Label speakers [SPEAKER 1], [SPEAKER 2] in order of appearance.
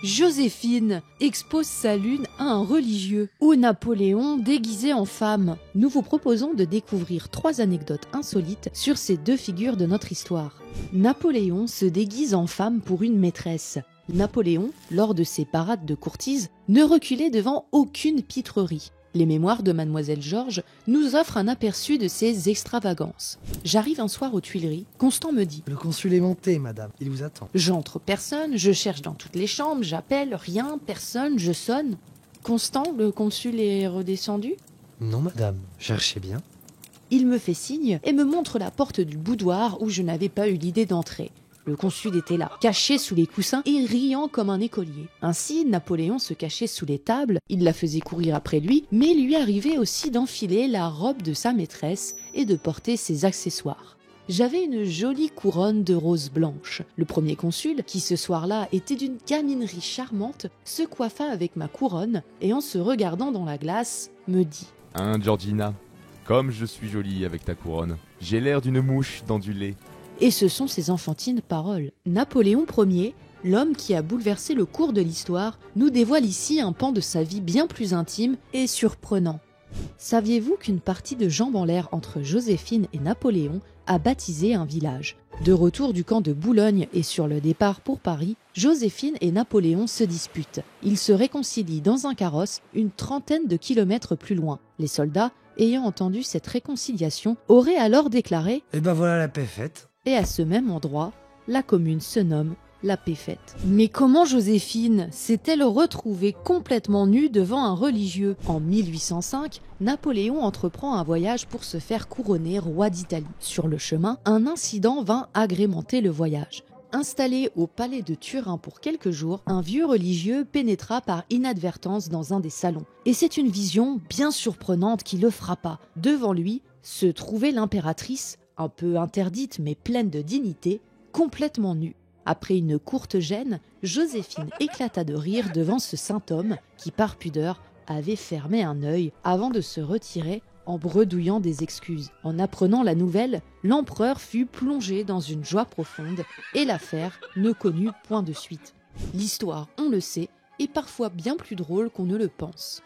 [SPEAKER 1] Joséphine expose sa lune à un religieux ou Napoléon déguisé en femme. Nous vous proposons de découvrir 3 anecdotes insolites sur ces 2 figures de notre histoire. Napoléon se déguise en femme pour une maîtresse. Napoléon, lors de ses parades de courtise, ne reculait devant aucune pitrerie. Les mémoires de Mademoiselle Georges nous offrent un aperçu de ces extravagances. J'arrive un soir aux Tuileries, Constant me dit «
[SPEAKER 2] Le consul est monté, madame, il vous attend. »
[SPEAKER 1] J'entre, personne, je cherche dans toutes les chambres, j'appelle, rien, personne, je sonne. Constant, le consul est redescendu ?
[SPEAKER 2] Non, madame, cherchez bien.
[SPEAKER 1] Il me fait signe et me montre la porte du boudoir où je n'avais pas eu l'idée d'entrer. Le consul était là, caché sous les coussins et riant comme un écolier. Ainsi, Napoléon se cachait sous les tables, il la faisait courir après lui, mais lui arrivait aussi d'enfiler la robe de sa maîtresse et de porter ses accessoires. J'avais une jolie couronne de roses blanches. Le premier consul, qui ce soir-là était d'une gaminerie charmante, se coiffa avec ma couronne et en se regardant dans la glace, me dit «
[SPEAKER 3] Hein, Georgina, comme je suis jolie avec ta couronne, j'ai l'air d'une mouche dans du lait. »
[SPEAKER 1] Et ce sont ces enfantines paroles. Napoléon Ier, l'homme qui a bouleversé le cours de l'histoire, nous dévoile ici un pan de sa vie bien plus intime et surprenant. Saviez-vous qu'une partie de jambes en l'air entre Joséphine et Napoléon a baptisé un village ? De retour du camp de Boulogne et sur le départ pour Paris, Joséphine et Napoléon se disputent. Ils se réconcilient dans un carrosse une 30aine de kilomètres plus loin. Les soldats, ayant entendu cette réconciliation, auraient alors déclaré
[SPEAKER 2] Et ben voilà la paix faite.
[SPEAKER 1] Et à ce même endroit, la commune se nomme la paix faite. Mais comment Joséphine s'est-elle retrouvée complètement nue devant un religieux ? En 1805, Napoléon entreprend un voyage pour se faire couronner roi d'Italie. Sur le chemin, un incident vint agrémenter le voyage. Installé au palais de Turin pour quelques jours, un vieux religieux pénétra par inadvertance dans un des salons. Et c'est une vision bien surprenante qui le frappa. Devant lui se trouvait l'impératrice, un peu interdite mais pleine de dignité, complètement nue. Après une courte gêne, Joséphine éclata de rire devant ce saint homme qui, par pudeur, avait fermé un œil avant de se retirer en bredouillant des excuses. En apprenant la nouvelle, l'empereur fut plongé dans une joie profonde et l'affaire ne connut point de suite. L'histoire, on le sait, est parfois bien plus drôle qu'on ne le pense.